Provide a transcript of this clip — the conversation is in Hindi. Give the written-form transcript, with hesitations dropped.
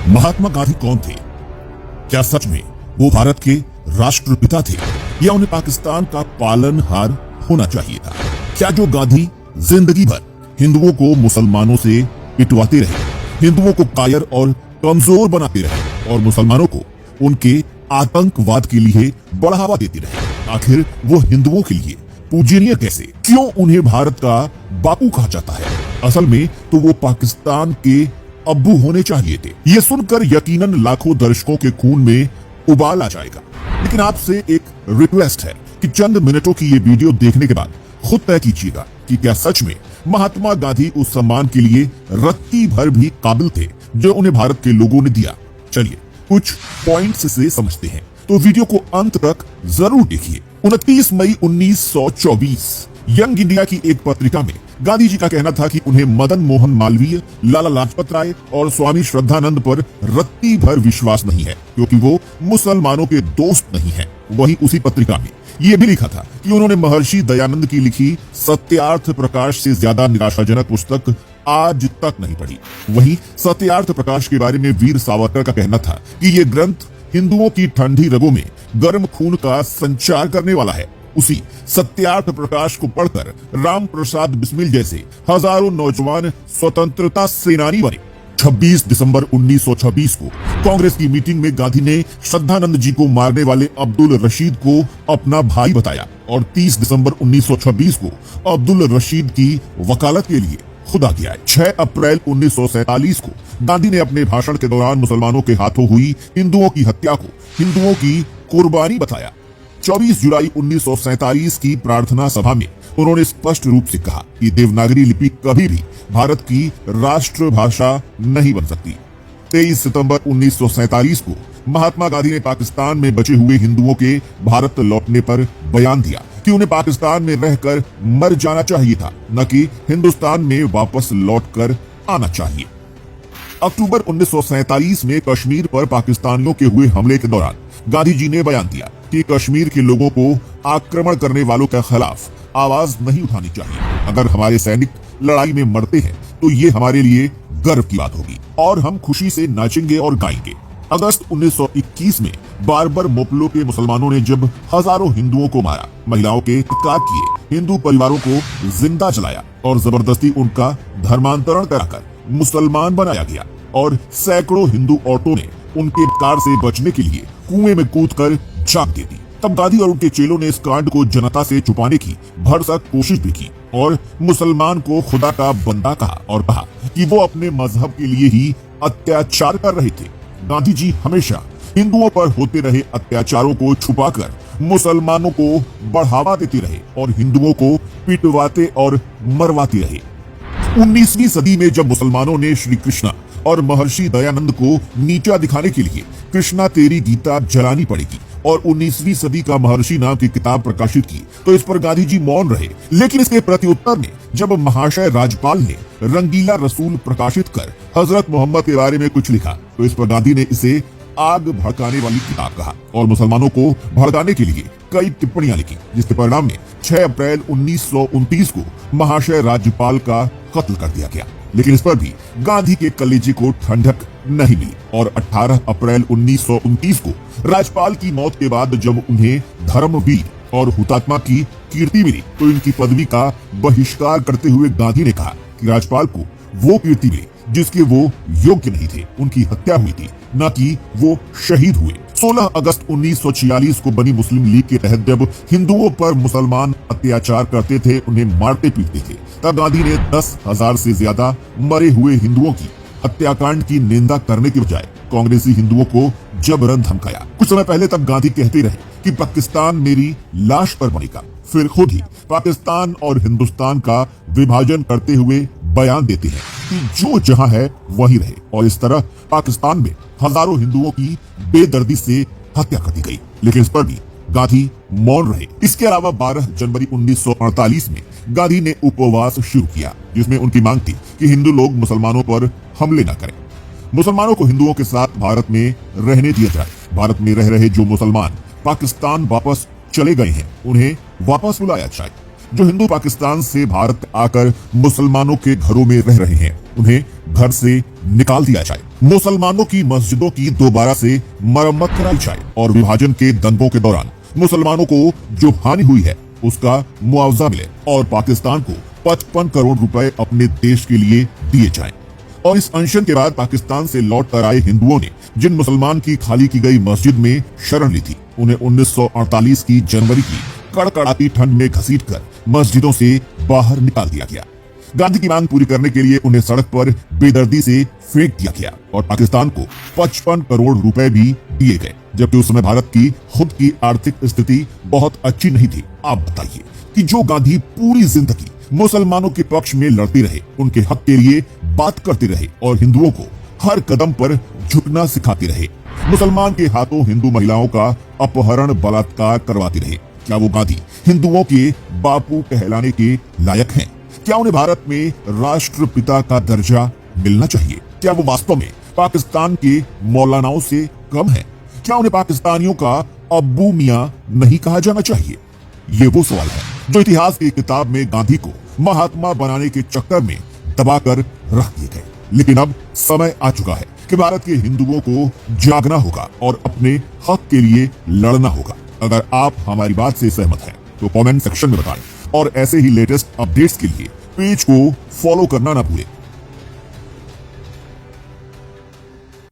महात्मा गांधी कौन थे? क्या सच में वो भारत के राष्ट्रपिता थे या उन्हें पाकिस्तान का पालनहार होना चाहिए था? क्या जो गांधी जिंदगी भर हिंदुओं को मुसलमानों से पिटवाते रहे, हिंदुओं को कायर और कमजोर बनाते रहे और मुसलमानों को उनके आतंकवाद के लिए बढ़ावा देते रहे, आखिर वो हिंदुओं के लिए पूजनीय कैसे? क्यों उन्हें भारत का बापू कहा जाता है? असल में तो वो पाकिस्तान के अब्बू होने चाहिए थे। ये सुनकर यकीनन लाखों दर्शकों के खून में उबाल आ जाएगा, लेकिन आपसे एक रिक्वेस्ट है कि चंद मिनटों की ये वीडियो देखने के बाद खुद तय कीजिएगा कि क्या सच में महात्मा गांधी उस सम्मान के लिए रत्ती भर भी काबिल थे जो उन्हें भारत के लोगों ने दिया। चलिए कुछ पॉइंट्स से समझते हैं, तो वीडियो को अंत तक जरूर देखिए। 29 मई 1924 यंग इंडिया की एक पत्रिका में गांधी जी का कहना था कि उन्हें मदन मोहन मालवीय, लाला लाजपत राय और स्वामी श्रद्धानंद पर रत्ती भर विश्वास नहीं है क्योंकि वो मुसलमानों के दोस्त नहीं है। वहीं उसी पत्रिका में ये भी लिखा था कि उन्होंने महर्षि दयानंद की लिखी सत्यार्थ प्रकाश से ज्यादा निराशाजनक पुस्तक आज तक नहीं पढ़ी। वहीं सत्यार्थ प्रकाश के बारे में वीर सावरकर का कहना था कि ये ग्रंथ हिंदुओं की ठंडी रगों में गर्म खून का संचार करने वाला है। उसी सत्यार्थ प्रकाश को पढ़कर राम प्रसाद बिस्मिल जैसे हजारों नौजवान स्वतंत्रता सेनानी बने। 26 दिसंबर 1926 को कांग्रेस की मीटिंग में गांधी ने श्रद्धानंद जी को मारने वाले अब्दुल रशीद को अपना भाई बताया और 30 दिसंबर 1926 को अब्दुल रशीद की वकालत के लिए खुदा किया। 6 अप्रैल 1947 को गांधी ने अपने भाषण के दौरान मुसलमानों के हाथों हुई हिंदुओं की हत्या को हिंदुओं की कुर्बानी बताया। 24 जुलाई 1947 की प्रार्थना सभा में उन्होंने स्पष्ट रूप से कहा कि देवनागरी लिपि कभी भी भारत की राष्ट्रभाषा नहीं बन सकती। 23 सितंबर 1947 को महात्मा गांधी ने पाकिस्तान में बचे हुए हिंदुओं के भारत लौटने पर बयान दिया कि उन्हें पाकिस्तान में रहकर मर जाना चाहिए था, न कि हिंदुस्तान में वापस लौटकर आना चाहिए। अक्टूबर 1947 में कश्मीर पर पाकिस्तानियों के हुए हमले के दौरान गांधी जी ने बयान दिया कि कश्मीर के लोगों को आक्रमण करने वालों के खिलाफ आवाज नहीं उठानी चाहिए। अगर हमारे सैनिक लड़ाई में मरते हैं तो ये हमारे लिए गर्व की बात होगी और हम खुशी से नाचेंगे और गाएंगे। अगस्त 1921 में बारबर मोपलो के मुसलमानों ने जब हजारों हिंदुओं को मारा, महिलाओं के तिरस्कार किए, हिंदू परिवारों को जिंदा जलाया और जबरदस्ती उनका धर्मांतरण कराकर मुसलमान बनाया गया और सैकड़ों हिंदू औरतों ने उनके कार से बचने के लिए कुएं में कूदकर जान दे दी। तब गांधी और उनके चेलों ने इस कांड को जनता से छुपाने की भरसक कोशिश भी की और मुसलमान को खुदा का बंदा कहा और कहा कि वो अपने मजहब के लिए ही अत्याचार कर रहे थे। गांधी जी हमेशा हिंदुओं पर होते रहे अत्याचारों को छुपाकर मुसलमानों को बढ़ावा देते रहे और हिंदुओं को पिटवाते और मरवाते रहे। 19वीं सदी में जब मुसलमानों ने श्री कृष्णा और महर्षि दयानंद को नीचा दिखाने के लिए कृष्णा तेरी गीता जलानी पड़ेगी और 19वीं सदी का महर्षि नाम की किताब प्रकाशित की तो इस पर गांधी जी मौन रहे। लेकिन इसके प्रत्युत्तर में जब महाशय राज्यपाल ने रंगीला रसूल प्रकाशित कर हजरत मोहम्मद के बारे में कुछ लिखा तो इस पर गांधी ने इसे आग भड़काने वाली किताब कहा और मुसलमानों को भड़काने के लिए कई टिप्पणियां लिखी, जिसके परिणाम में 6 अप्रैल 1929 को महाशय राज्यपाल का कत्ल कर दिया गया। लेकिन इस पर भी गांधी के कलेजे को ठंडक नहीं मिली और 18 अप्रैल 1929 को राज्यपाल की मौत के बाद जब उन्हें धर्मवीर और हुतात्मा की कीर्ति मिली तो इनकी पदवी का बहिष्कार करते हुए गांधी ने कहा कि राज्यपाल को वो कीर्ति मिली जिसके वो योग्य नहीं थे, उनकी हत्या हुई थी, न कि वो शहीद हुए। 16 अगस्त 1946 को बनी मुस्लिम लीग के तहत जब हिंदुओं पर मुसलमान अत्याचार करते थे, उन्हें मारते पीटते थे, तब गांधी ने 10,000 से ज्यादा मरे हुए हिंदुओं की हत्याकांड की निंदा करने के बजाय कांग्रेसी हिंदुओं को जबरन धमकाया। कुछ समय पहले तब गांधी कहते रहे कि पाकिस्तान मेरी लाश पर बनेगा, फिर खुद ही पाकिस्तान और हिंदुस्तान का विभाजन करते हुए बयान देते हैं कि जो जहां है वहीं रहे और इस तरह पाकिस्तान में हजारों हिंदुओं की बेदर्दी से हत्या कर दी गई। लेकिन इस पर भी गांधी मौन रहे। इसके अलावा 12 जनवरी 1948 में गांधी ने उपवास शुरू किया जिसमें उनकी मांग थी कि हिंदू लोग मुसलमानों पर हमले न करें, मुसलमानों को हिंदुओं के साथ भारत में रहने दिया जाए। भारत में रह रहे जो मुसलमान पाकिस्तान वापस चले गए हैं उन्हें वापस बुलाया जाए। जो हिंदू पाकिस्तान से भारत आकर मुसलमानों के घरों में रह रहे हैं उन्हें घर से निकाल दिया जाए। मुसलमानों की मस्जिदों की दोबारा से मरम्मत कराई जाए और विभाजन के दंगों के दौरान मुसलमानों को जो हानि हुई है उसका मुआवजा मिले और पाकिस्तान को 55 करोड़ रुपए अपने देश के लिए दिए जाएं। और इस अनशन के बाद पाकिस्तान से लौट कर आए हिंदुओं ने जिन मुसलमान की खाली की गई मस्जिद में शरण ली थी उन्हें 1948 की जनवरी की कड़कड़ाती ठंड में घसीटकर मस्जिदों से बाहर निकाल दिया गया। गांधी की मांग पूरी करने के लिए उन्हें सड़क पर बेदर्दी से फेंक दिया गया और पाकिस्तान को 55 करोड़ रुपए भी दिए गए, जबकि उस समय भारत की खुद की आर्थिक स्थिति बहुत अच्छी नहीं थी। आप बताइए कि जो गांधी पूरी जिंदगी मुसलमानों के पक्ष में लड़ते रहे, उनके हक के लिए बात करते रहे और हिंदुओं को हर कदम पर झुकना सिखाते रहे, मुसलमान के हाथों हिंदू महिलाओं का अपहरण बलात्कार करवाते रहे, क्या वो गांधी हिंदुओं के बापू कहलाने के लायक हैं? क्या उन्हें भारत में राष्ट्रपिता का दर्जा मिलना चाहिए? क्या वो वास्तव में पाकिस्तान के मौलानाओं से कम है? क्या उन्हें पाकिस्तानियों का अब्बू मियां नहीं कहा जाना चाहिए? ये वो सवाल है जो इतिहास की किताब में गांधी को महात्मा बनाने के चक्कर में दबाकर रख दिए गए। लेकिन अब समय आ चुका है कि भारत के हिंदुओं को जागना होगा और अपने हक के लिए लड़ना होगा। अगर आप हमारी बात से सहमत हैं तो कमेंट सेक्शन में बताएं और ऐसे ही लेटेस्ट अपडेट्स के लिए पेज को फॉलो करना ना भूलें।